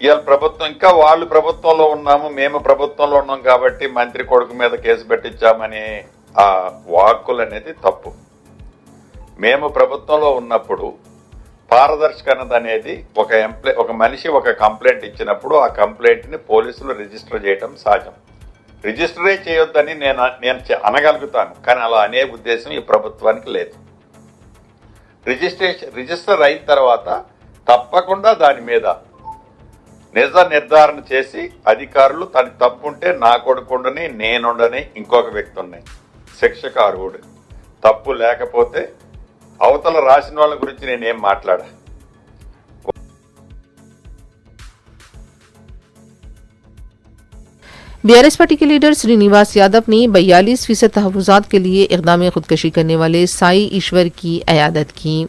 ఇవాళ ప్రభుత్వం ఇంకా వాళ్ళు ప్రభుత్వంలో ఉన్నాము, మేము ప్రభుత్వంలో ఉన్నాం కాబట్టి మంత్రి కొడుకు మీద కేసు పెట్టించామని ఆ వాక్కులు అనేది తప్పు. మేము ప్రభుత్వంలో ఉన్నప్పుడు పారదర్శకత అనేది ఒక మనిషి ఒక కంప్లైంట్ ఇచ్చినప్పుడు ఆ కంప్లైంట్ని పోలీసులు రిజిస్టర్ చేయడం సహజం. రిజిస్టరే చేయొద్దని నేను అనగలుగుతాను, కానీ అలా అనే ఉద్దేశం ఈ ప్రభుత్వానికి లేదు. రిజిస్టర్ అయిన తర్వాత తప్పకుండా దాని మీద నిజ నిర్ధారణ చేసి అధికారులు తన తప్పుంటే నా కొడుకుండని నేనుండని ఇంకొక వ్యక్తి ఉన్నాయి శిక్షకు అర్హుడు. తప్పు లేకపోతే అవతల రాసిన వాళ్ళ గురించి నేనేం మాట్లాడా. BRS پارٹی کے لیڈر سرینیواس یادو نے 42% تحفظات کے لیے اقدام خودکشی کرنے والے سائی ایشور کی عیادت کی۔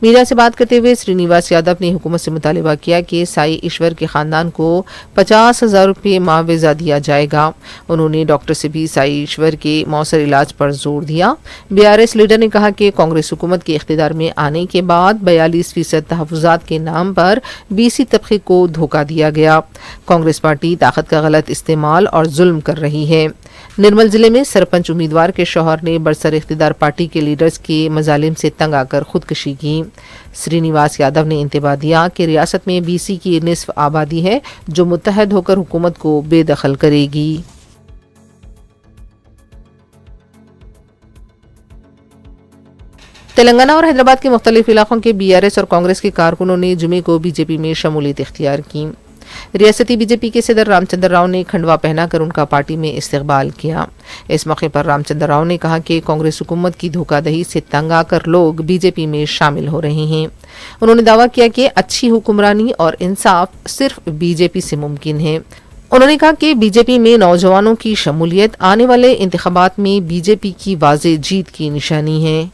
میڈیا سے بات کرتے ہوئے سرینیواس یادو نے حکومت سے مطالبہ کیا کہ سائی ایشور کے خاندان کو 50,000 روپے معاوضہ دیا جائے گا۔ انہوں نے ڈاکٹر سے بھی سائی ایشور کے مؤثر علاج پر زور دیا۔ BRS لیڈر نے کہا کہ کانگریس حکومت کے اقتدار میں آنے کے بعد 42% تحفظات کے نام پر BC طبقے کو دھوکہ دیا گیا۔ کانگریس پارٹی طاقت کا غلط استعمال اور ظلم کر رہی ہے۔ نرمل ضلع میں سرپنچ امیدوار کے شوہر نے برسر اقتدار پارٹی کے لیڈرز کے مظالم سے تنگ آ کر خودکشی کی۔ سرینیواس یادو نے انتباہ دیا کہ ریاست میں BC کی نصف آبادی ہے جو متحد ہو کر حکومت کو بے دخل کرے گی۔ تلنگانہ اور حیدرآباد کے مختلف علاقوں کے BRS اور کانگریس کے کارکنوں نے جمعے کو BJP میں شمولیت اختیار کی۔ ریاستی BJP کے صدر رام چندر راؤ نے کھنڈوا پہنا کر ان کا پارٹی میں استقبال کیا۔ اس موقع پر رام چندر راؤ نے کہا کہ کانگریس حکومت کی دھوکہ دہی سے تنگ آ کر لوگ BJP میں شامل ہو رہے ہیں۔ انہوں نے دعویٰ کیا کہ اچھی حکمرانی اور انصاف صرف BJP سے ممکن ہے۔ انہوں نے کہا کہ BJP میں نوجوانوں کی شمولیت آنے والے انتخابات میں BJP کی واضح جیت کی نشانی ہے۔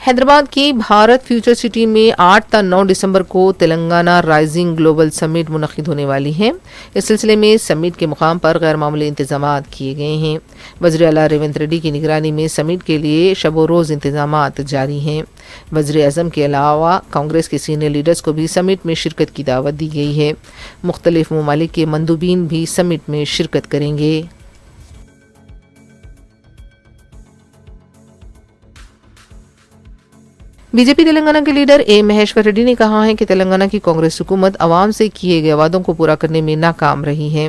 حیدرآباد کی بھارت فیوچر سٹی میں 8 تا 9 دسمبر کو تلنگانہ رائزنگ گلوبل سمٹ منعقد ہونے والی ہے۔ اس سلسلے میں سمٹ کے مقام پر غیر معمولی انتظامات کیے گئے ہیں۔ وزیر اعلیٰ ریونت ریڈی کی نگرانی میں سمٹ کے لیے شب و روز انتظامات جاری ہیں۔ وزیر اعظم کے علاوہ کانگریس کے سینئر لیڈرز کو بھی سمٹ میں شرکت کی دعوت دی گئی ہے۔ مختلف ممالک کے مندوبین بھی سمٹ میں شرکت کریں گے۔ BJP تلنگانہ کے لیڈر A مہیشور ریڈی نے کہا ہے کہ تلنگانہ کی کانگریس حکومت عوام سے کیے گئے وعدوں کو پورا کرنے میں ناکام رہی ہے۔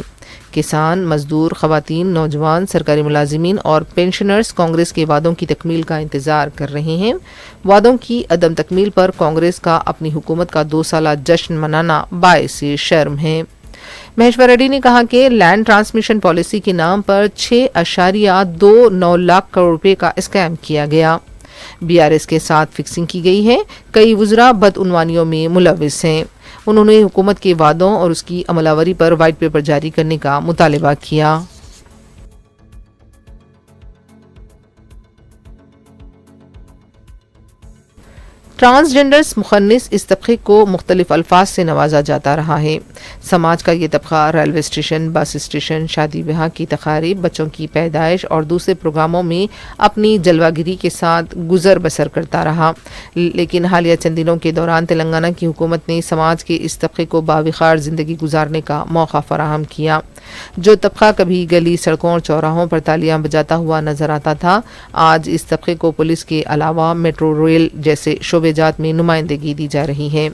کسان، مزدور، خواتین، نوجوان، سرکاری ملازمین اور پینشنرز کانگریس کے وعدوں کی تکمیل کا انتظار کر رہے ہیں۔ وعدوں کی عدم تکمیل پر کانگریس کا اپنی حکومت کا 2 سالہ جشن منانا باعث شرم ہے۔ مہیشور ریڈی نے کہا کہ لینڈ ٹرانسمیشن پالیسی کے نام پر 6.29 لاکھ کروڑ روپے کا اسکیم کیا گیا۔ BRS کے ساتھ فکسنگ کی گئی ہے۔ کئی وزراء بدعنوانیوں میں ملوث ہیں۔ انہوں نے حکومت کے وعدوں اور اس کی عمل آوری پر وائٹ پیپر جاری کرنے کا مطالبہ کیا۔ ٹرانسجینڈرز مخنث اس طبقے کو مختلف الفاظ سے نوازا جاتا رہا ہے۔ سماج کا یہ طبقہ ریلوے اسٹیشن، بس اسٹیشن، شادی بیاہ کی تقاریب، بچوں کی پیدائش اور دوسرے پروگراموں میں اپنی جلوہ گری کے ساتھ گزر بسر کرتا رہا، لیکن حالیہ چند دنوں کے دوران تلنگانہ کی حکومت نے سماج کے اس طبقے کو باوقار زندگی گزارنے کا موقع فراہم کیا۔ جو طبقہ کبھی گلی، سڑکوں اور چوراہوں پر تالیاں بجاتا ہوا نظر آتا تھا، آج اس طبقے کو پولیس کے علاوہ میٹرو ریل جیسے شعبے جات میں نمائندگی دی جا رہی ہے۔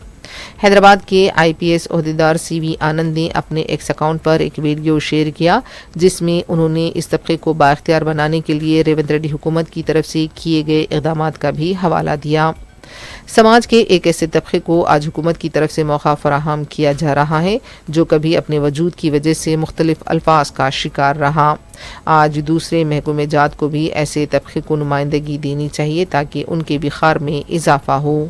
حیدرآباد کے IPS عہدیدار CV آنند نے اپنے ایکس اکاؤنٹ پر ایک ویڈیو شیئر کیا جس میں انہوں نے اس طبقے کو بااختیار بنانے کے لیے ریونت ریڈی حکومت کی طرف سے کیے گئے اقدامات کا بھی حوالہ دیا۔ سماج کے ایک ایسے طبقے کو آج حکومت کی طرف سے موقع فراہم کیا جا رہا ہے جو کبھی اپنے وجود کی وجہ سے مختلف الفاظ کا شکار رہا۔ آج دوسرے محکمہ جات کو بھی ایسے طبقے کو نمائندگی دینی چاہیے تاکہ ان کے وقار میں اضافہ ہو۔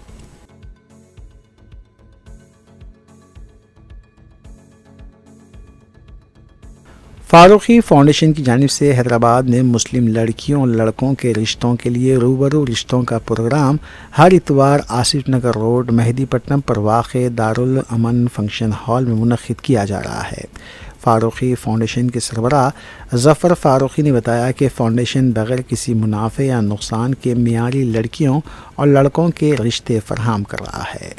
فاروقی فاؤنڈیشن کی جانب سے حیدرآباد میں مسلم لڑکیوں اور لڑکوں کے رشتوں کے لیے روبرو رشتوں کا پروگرام ہر اتوار آصف نگر روڈ، مہدی پٹنم پر واقع دارالامن فنکشن ہال میں منعقد کیا جا رہا ہے۔ فاروقی فاؤنڈیشن کے سربراہ ظفر فاروقی نے بتایا کہ فاؤنڈیشن بغیر کسی منافع یا نقصان کے معیاری لڑکیوں اور لڑکوں کے رشتے فراہم کر رہا ہے۔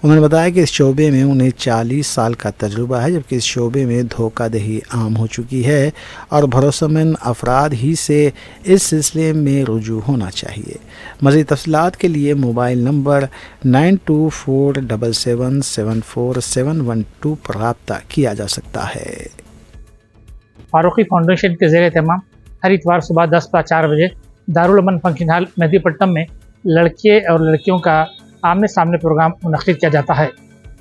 انہوں نے بتایا کہ اس شعبے میں انہیں 40 سال کا تجربہ ہے، جبکہ اس شعبے میں دھوکہ دہی عام ہو چکی ہے اور بھروسہ مند افراد ہی سے اس سلسلے میں رجوع ہونا چاہیے۔ مزید تفصیلات کے لیے موبائل نمبر 9247774712 پر رابطہ کیا جا سکتا ہے۔ فاروقی فاؤنڈیشن کے زیر اہتمام ہر اتوار صبح 10 تا 4 بجے دارالامن فنکشن ہال مہدی پٹنم میں لڑکے اور لڑکیوں کا آمنے سامنے پروگرام منعقد کیا جاتا ہے۔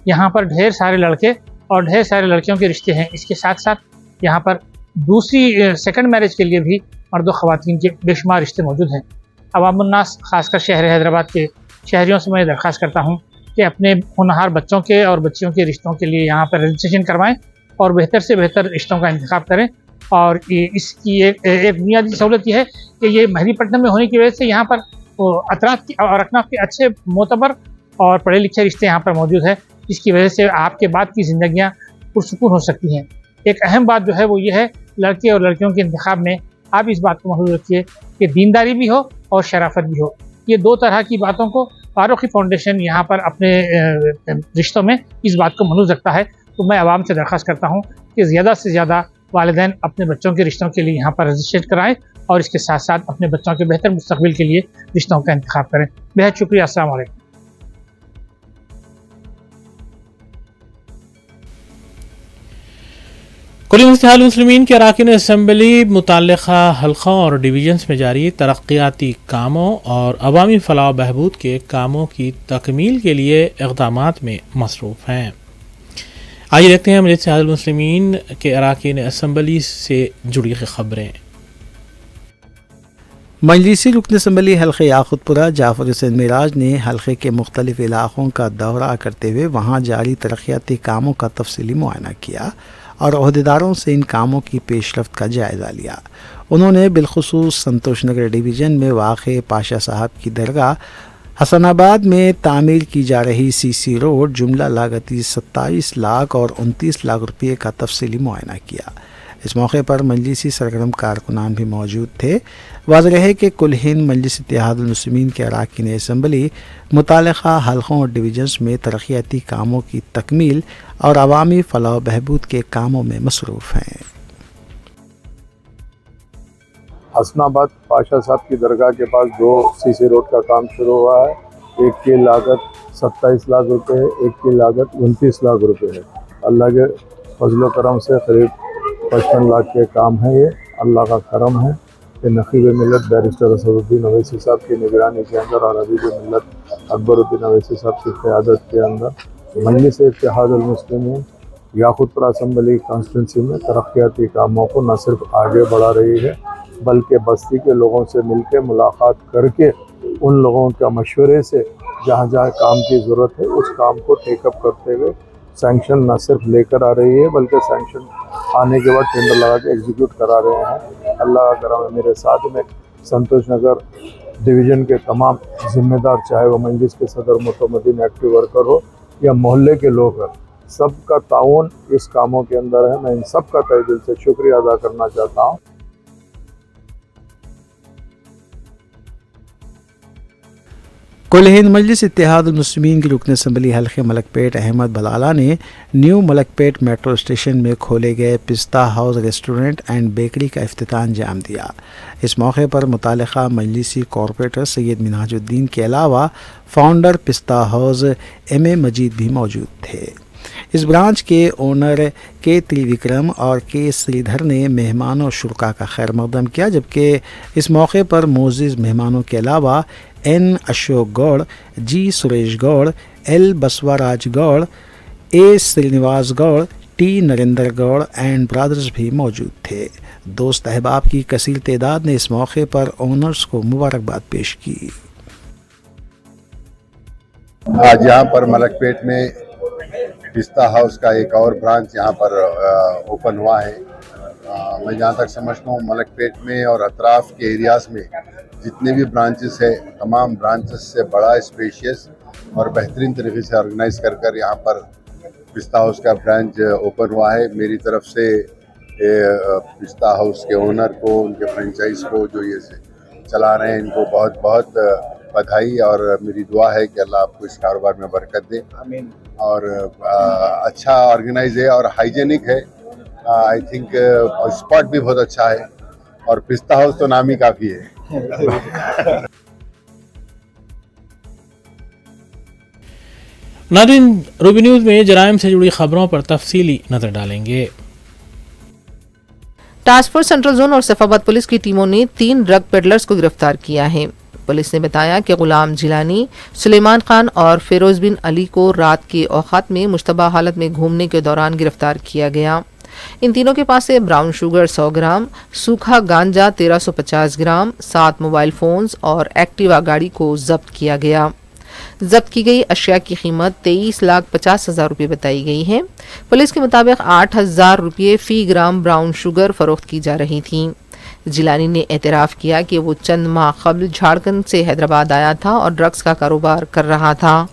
یہاں پر ڈھیر سارے لڑکے اور ڈھیر سارے لڑکیوں کے رشتے ہیں۔ اس کے ساتھ ساتھ یہاں پر دوسری سیکنڈ میرج کے لیے بھی مرد و خواتین کے بے شمار رشتے موجود ہیں۔ عوام الناس خاص کر شہر حیدرآباد کے شہریوں سے میں درخواست کرتا ہوں کہ اپنے ہونہار بچوں کے اور بچیوں کے رشتوں کے لیے یہاں پر رجسٹریشن کروائیں اور بہتر سے بہتر رشتوں کا انتخاب کریں. اور اس کی ایک بنیادی سہولت یہ ہے کہ یہ مہدی پٹنم میں ہونے کی وجہ سے یہاں پر اطراف کی اور اکناف کے اچھے معتبر اور پڑھے لکھے رشتے یہاں پر موجود ہیں، جس کی وجہ سے آپ کے بعد کی زندگیاں پرسکون ہو سکتی ہیں. ایک اہم بات جو ہے وہ یہ ہے لڑکے اور لڑکیوں کے انتخاب میں آپ اس بات کو محفوظ رکھیے کہ دینداری بھی ہو اور شرافت بھی ہو. یہ دو طرح کی باتوں کو فاروقی فاؤنڈیشن یہاں پر اپنے رشتوں میں اس بات کو محفوظ رکھتا ہے. تو میں عوام سے درخواست کرتا ہوں کہ زیادہ سے زیادہ والدین اپنے بچوں کے رشتوں کے لیے یہاں پر رجسٹریٹ کرائیں اور اس کے ساتھ ساتھ اپنے بچوں کے بہتر مستقبل کے لیے رشتوں کا انتخاب کریں. بہت شکریہ. السلام علیکم. کلی اتحاد المسلمین کے اراکین اسمبلی متعلقہ حلقوں اور ڈویژنز میں جاری ترقیاتی کاموں اور عوامی فلاح و بہبود کے کاموں کی تکمیل کے لیے اقدامات میں مصروف ہیں. آئیے دیکھتے ہیں مجلس اتحاد المسلمین کے اراکین اسمبلی سے جڑی خبریں. مجلسی رکن اسمبلی حلقہ یاقوت پورہ جعفر حسین معراج نے حلقے کے مختلف علاقوں کا دورہ کرتے ہوئے وہاں جاری ترقیاتی کاموں کا تفصیلی معائنہ کیا اور عہدیداروں سے ان کاموں کی پیش رفت کا جائزہ لیا. انہوں نے بالخصوص سنتوش نگر ڈویژن میں واقع پاشا صاحب کی درگاہ، حسن آباد میں تعمیر کی جا رہی سی سی روڈ جملہ لاگتی 27 لاکھ اور 29 لاکھ روپے کا تفصیلی معائنہ کیا. اس موقع پر مجلسی سرگرم کارکنان بھی موجود تھے. واضح ہے کہ کل ہند مجلس اتحاد المسلمین کے اراکین اسمبلی متعلقہ حلقوں اور ڈویژنز میں ترقیاتی کاموں کی تکمیل اور عوامی فلاح و بہبود کے کاموں میں مصروف ہیں. حسن آباد پاشا صاحب کی درگاہ کے پاس 2 سی سی روڈ کا کام شروع ہوا ہے. ایک کی لاگت 27 لاکھ روپے ہے، ایک کی لاگت 29 لاکھ روپے ہے. اللہ کے فضل و کرم سے قریب 55 لاکھ کے کام ہے. یہ اللہ کا کرم ہے کہ نقیب ملت بیرسٹر اسد الدین اویسی صاحب کی نگرانی کے اندر اور حبیب ملت اکبر الدین اویسی صاحب کی قیادت کے اندر مجلس اتحاد المسلمین یاقوت پورہ اسمبلی کانسٹیٹنسی میں ترقیاتی کاموں کو نہ صرف آگے بڑھا رہی ہے بلکہ بستی کے لوگوں سے مل کے ملاقات کر کے ان لوگوں کا مشورے سے جہاں جہاں کام کی ضرورت ہے اس کام کو ٹیک اپ کرتے ہوئے سینکشن نہ صرف لے کر آ رہی ہے بلکہ سینکشن آنے کے بعد ٹینڈر لگا کے ایگزیکیوٹ کرا رہے ہیں. اللہ کا کرم ہے. میرے ساتھ میں سنتوش نگر ڈویژن کے تمام ذمہ دار، چاہے وہ مجلس کے صدر متمدن ایکٹیو ورکر ہو یا محلے کے لوگ ہیں، سب کا تعاون اس کاموں کے اندر ہے. میں ان سب کا تہہ دل سے شکریہ ادا کرنا چاہتا ہوں. کل ہند مجلس اتحاد المسلمین کی رکن اسمبلی حلقہ ملک پیٹ احمد بلالہ نے نیو ملک پیٹ میٹرو اسٹیشن میں کھولے گئے پستہ ہاؤس ریسٹورنٹ اینڈ بیکری کا افتتاح انجام دیا. اس موقع پر متعلقہ مجلسی کارپوریٹر سید منہاج الدین کے علاوہ فاؤنڈر پستہ ہاؤس ایم اے مجید بھی موجود تھے. اس برانچ کے اونر کے تریوکرم اور کے سری دھر نے مہمانوں اور شرکا کا خیر مقدم کیا، جبکہ اس موقع پر معزز مہمانوں کے علاوہ N Ashok Goud, G Suresh Goud, L Basavaraj Goud, A Srinivas Goud, T Narendra Goud and brothers بھی موجود تھے. دوست احباب کی کثیر تعداد نے اس موقع پر اونرز کو مبارکباد پیش کی. آج یہاں پر ملک پیٹ میں پستہ ہاؤس کا ایک اور برانچ یہاں پر اوپن ہوا ہے. میں جہاں تک سمجھتا ہوں ملک پیٹ میں اور اطراف کے ایریاز میں جتنے بھی برانچز ہیں تمام برانچز سے بڑا اسپیشیس اور بہترین طریقے سے آرگنائز کر یہاں پر پستہ ہاؤس کا برانچ اوپن ہوا ہے. میری طرف سے پستہ ہاؤس کے اونر کو، ان کے فرنچائز کو جو یہ چلا رہے ہیں، ان کو بہت بہت بدھائی اور میری دعا ہے کہ اللہ آپ کو اس کاروبار میں برکت دے. آمین. اور اچھا آرگنائز ہے اور ہائیجینک ہے. آئی تھنک اسپاٹ بھی بہت اچھا ہے اور پستہ ہاؤس تو نام ہی کافی ہے. ناظرین، روبی نیوز میں جرائم سے جڑی خبروں پر تفصیلی نظر ڈالیں گے. ٹاسک فورس سینٹرل زون اور سیف آباد پولیس کی ٹیموں نے 3 ڈرگ پیڈلرز کو گرفتار کیا ہے. پولیس نے بتایا کہ غلام جیلانی، سلیمان خان اور فیروز بن علی کو رات کے اوقات میں مشتبہ حالت میں گھومنے کے دوران گرفتار کیا گیا. ان تینوں کے پاس سے براؤن شوگر 100 گرام، سوکھا گانجا 1350 گرام، 7 موبائل فونز اور ایکٹیوا گاڑی کو ضبط کیا گیا. ضبط کی گئی اشیاء کی قیمت 23,50,000 روپے بتائی گئی ہے۔ پولیس کے مطابق 8,000 روپے فی گرام براؤن شوگر فروخت کی جا رہی تھیں۔ جیلانی نے اعتراف کیا کہ وہ چند ماہ قبل جھارکھنڈ سے حیدرآباد آیا تھا اور ڈرگز کا کاروبار کر رہا تھا۔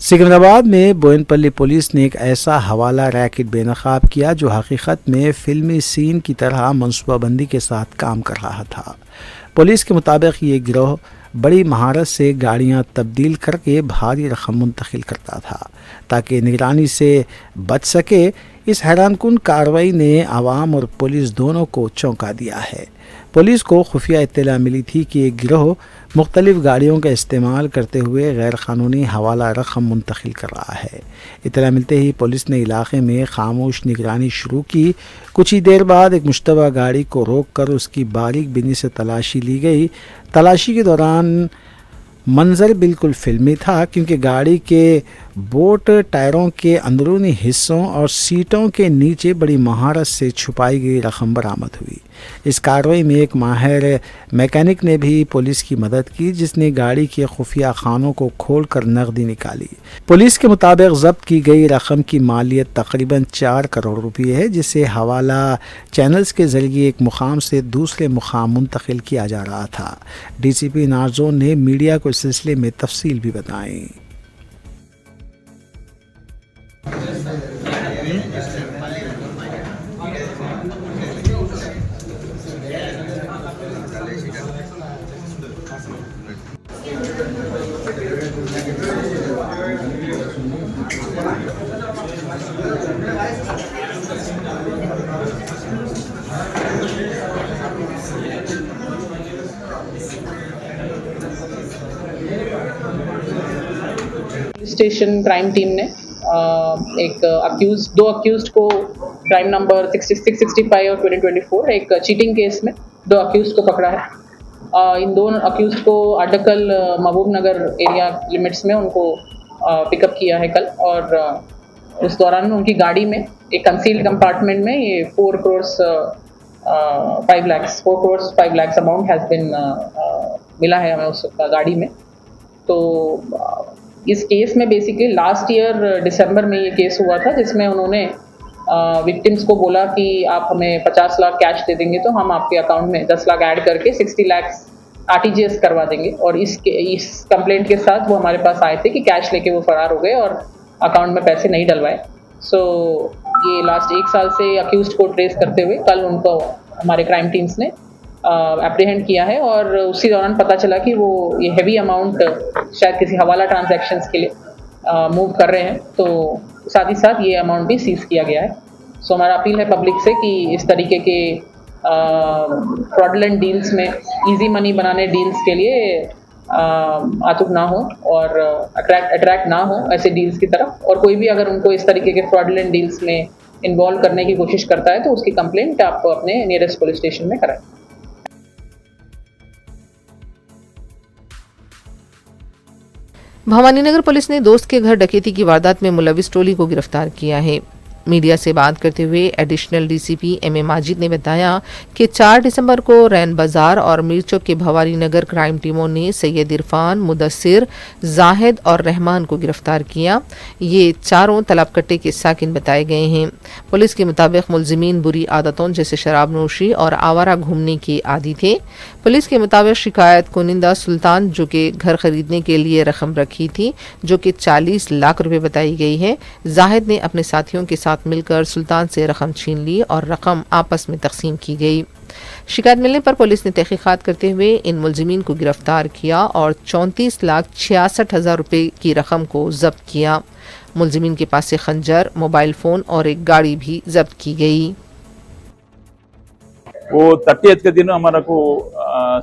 سکندرآباد میں بوئن پلی پولیس نے ایک ایسا حوالہ ریکٹ بے نقاب کیا جو حقیقت میں فلمی سین کی طرح منصوبہ بندی کے ساتھ کام کر رہا تھا۔ پولیس کے مطابق یہ گروہ بڑی مہارت سے گاڑیاں تبدیل کر کے بھاری رقم منتقل کرتا تھا تاکہ نگرانی سے بچ سکے۔ اس حیران کن کارروائی نے عوام اور پولیس دونوں کو چونکا دیا ہے۔ پولیس کو خفیہ اطلاع ملی تھی کہ ایک گروہ مختلف گاڑیوں کا استعمال کرتے ہوئے غیر قانونی حوالہ رقم منتقل کر رہا ہے۔ اطلاع ملتے ہی پولیس نے علاقے میں خاموش نگرانی شروع کی۔ کچھ ہی دیر بعد ایک مشتبہ گاڑی کو روک کر اس کی باریک بینی سے تلاشی لی گئی۔ تلاشی کے دوران منظر بالکل فلمی تھا کیونکہ گاڑی کے بوٹ ٹائروں کے اندرونی حصوں اور سیٹوں کے نیچے بڑی مہارت سے چھپائی گئی رقم برآمد ہوئی۔ اس کارروائی میں ایک ماہر میکینک نے بھی پولیس کی مدد کی جس نے گاڑی کے خفیہ خانوں کو کھول کر نقدی نکالی۔ پولیس کے مطابق ضبط کی گئی رقم کی مالیت تقریباً 4 کروڑ روپے ہے جسے حوالہ چینلز کے ذریعے ایک مقام سے دوسرے مقام منتقل کیا جا رہا تھا۔ ڈی سی پی نارزون نے میڈیا کو اس سلسلے میں تفصیل بھی بتائیں۔ اسٹیشن کرائم ٹیم نے دو اکیوزڈ کو کرائم نمبر 6665 اور 2024 ایک چیٹنگ کیس میں 2 اکیوزڈ کو پکڑا ہے۔ ان دونوں اکیوزڈ کو اڈکل محبوب نگر ایریا لمٹس میں ان کو پک اپ کیا ہے کل، اور اس دوران ان کی گاڑی میں ایک کنسیلڈ کمپارٹمنٹ میں یہ 4 crore 5 lakhs amount has been ملا ہے ہمیں اس گاڑی میں۔ تو اس کیس میں بیسکلی لاسٹ ایئر دسمبر میں یہ کیس ہوا تھا جس میں انہوں نے وکٹمس کو بولا کہ آپ ہمیں 50 لاکھ کیش دے دیں گے تو ہم آپ کے اکاؤنٹ میں 10 لاکھ ایڈ کر کے 60 lakhs RTGS کروا دیں گے، اور اس کمپلینٹ کے ساتھ وہ ہمارے پاس آئے تھے کہ کیش لے کے وہ فرار ہو گئے اور اکاؤنٹ میں پیسے نہیں ڈلوائے۔ سو یہ لاسٹ 1 سال سے اکیوزڈ کو ٹریس کرتے ہوئے کل ان کو ہمارے کرائم ٹیمز نے اپریہینڈ کیا ہے، اور اسی دوران پتہ چلا کہ وہ یہ ہیوی اماؤنٹ شاید کسی حوالہ ٹرانزیکشنز کے لیے موو کر رہے ہیں، تو ساتھ ہی ساتھ یہ اماؤنٹ بھی سیز کیا گیا ہے۔ سو ہمارا اپیل ہے پبلک سے کہ اس طریقے کے فراڈلنٹ ڈیلز میں ایزی منی بنانے ڈیلز کے لیے آتک نہ ہو اور اٹریکٹ نہ ہو ایسے ڈیلز کی طرف، اور کوئی بھی اگر ان کو اس طریقے کے فراڈلنٹ ڈیلز میں انوالو کرنے کی کوشش کرتا ہے تو اس کی کمپلینٹ آپ اپنے نیئرسٹ پولیس اسٹیشن میں کرائیں۔ بھوانی نگر پولیس نے دوست کے گھر ڈکیتی کی واردات میں ملوث ٹولی کو گرفتار کیا ہے۔ میڈیا سے بات کرتے ہوئے additional D C P M A Majid نے بتایا کہ 4 دسمبر کو رین بازار اور میرچوک کے بھوانی نگر کرائم ٹیموں نے سید عرفان، مدثر، زاہد اور رحمان کو گرفتار کیا۔ یہ چاروں تالاب کٹے کے ساکن بتائے گئے ہیں۔ پولیس کے مطابق ملزمین بری عادتوں جیسے شراب نوشی اور آوارہ گھومنے کے عادی تھے۔ پولیس کے مطابق شکایت کنندہ سلطان جو کہ گھر خریدنے کے لیے رقم رکھی تھی جو کہ 40 لاکھ روپے بتائی گئی ہے، زاہد نے اپنے ساتھیوں کے ساتھ مل کر سلطان سے رقم چھین لی اور رقم آپس میں تقسیم کی گئی۔ شکایت ملنے پر پولیس نے تحقیقات کرتے ہوئے ان ملزمین کو گرفتار کیا اور 34,66,000 روپے کی رقم کو ضبط کیا۔ ملزمین کے پاس سے خنجر، موبائل فون اور ایک گاڑی بھی ضبط کی گئی۔ وہ 30th کے دن ہمارا کو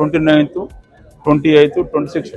29th 28th 26th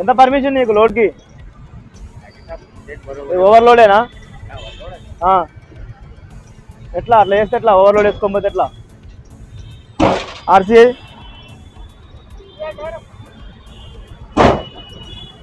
ఎంత పర్మిషన్ నీకు లోడ్ కి ఓవర్లోడేనా ఎట్లా అట్లా చేస్తే ఎట్లా ఓవర్లోడ్ వేసుకోకపోతే ఎట్లా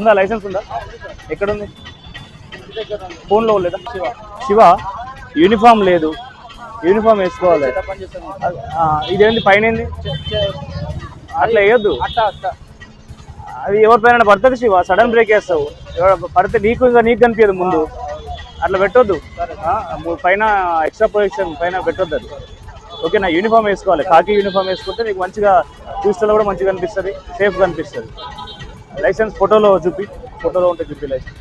ఉందా లైసెన్స్ ఉందా ఎక్కడ ఉంది ఫోన్లో లేదా శివ యూనిఫామ్ లేదు యూనిఫామ్ వేసుకోవాలి ఇదేంటి పైన ఏంది అట్లా వేయొద్దు అది ఎవరిపైన పడుతుంది శివ సడన్ బ్రేక్ వేస్తావు పడితే నీకు కనిపించదు ముందు అట్లా పెట్టొద్దు పైన ఎక్స్ట్రా ప్రొటెక్షన్ పైన పెట్టొద్దు అది ఓకేనా యూనిఫామ్ వేసుకోవాలి కాకి యూనిఫామ్ వేసుకుంటే నీకు మంచిగా చూస్తే కూడా మంచిగా కనిపిస్తుంది సేఫ్గా అనిపిస్తుంది లైసెన్స్ ఫోటోలో చూపి, ఫోటోలో ఉంటే చూపి లైసెన్స్.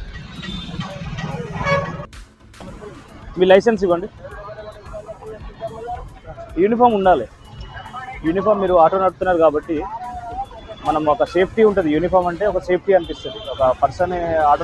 మీ లైసెన్స్ ఇవ్వండి. యూనిఫామ్ ఉండాలి. యూనిఫామ్ మీరు ఆటో నడుపుతున్నారు కాబట్టి మనం ఒక సేఫ్టీ ఉంటుంది. యూనిఫామ్ అంటే ఒక సేఫ్టీ అనిపిస్తుంది. ఒక పర్సన్ ఆటో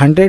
100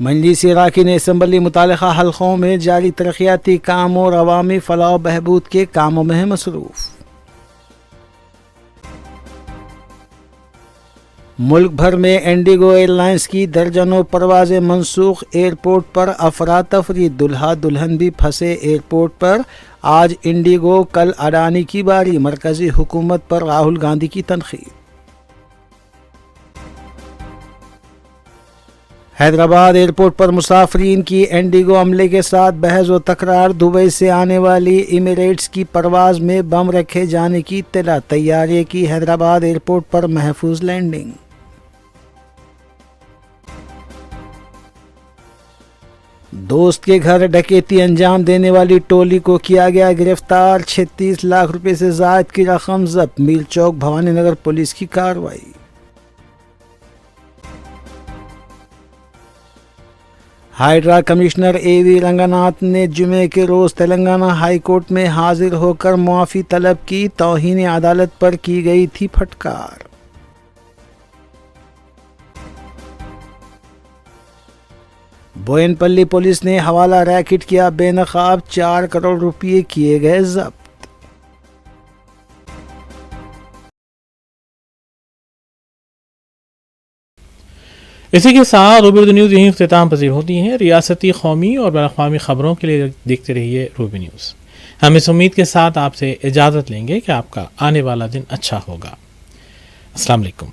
مجلس اراکین اسمبلی متعلقہ حلقوں میں جاری ترقیاتی کام اور عوامی فلاح و بہبود کے کاموں میں مصروف۔ ملک بھر میں انڈیگو ایئر لائنز کی درجنوں پروازیں منسوخ، ایئرپورٹ پر افراتفری، دلہا دلہن بھی پھنسے ایئرپورٹ پر۔ آج انڈیگو، کل اڈانی کی باری، مرکزی حکومت پر راہل گاندھی کی تنقید۔ حیدرآباد ایئرپورٹ پر مسافرین کی انڈیگو عملے کے ساتھ بحث و تکرار، دبئی سے آنے والی ایمریٹس کی پرواز میں بم رکھے جانے کی اطلاع، طیارے کی حیدرآباد ایئرپورٹ پر محفوظ لینڈنگ۔ دوست کے گھر ڈکیتی انجام دینے والی ٹولی کو کیا گیا گرفتار، 36 لاکھ روپے سے زائد کی رقم ضبط، میل چوک بھوانی نگر پولیس کی کارروائی۔ ہائیڈرا کمشنر اے وی رنگناتھ نے جمعے کے روز تلنگانہ ہائی کورٹ میں حاضر ہو کر معافی طلب کی، توہین عدالت پر کی گئی تھی پھٹکار۔ بوئن پلی پولیس نے حوالہ ریکٹ کیا بے نقاب، 4 کروڑ روپے کیے گئے ضبط۔ اسی کے ساتھ روبی نیوز یہیں اختتام پذیر ہوتی ہیں۔ ریاستی، قومی اور بین الاقوامی خبروں کے لیے دیکھتے رہیے روبی نیوز۔ ہم اس امید کے ساتھ آپ سے اجازت لیں گے کہ آپ کا آنے والا دن اچھا ہوگا۔ السلام علیکم۔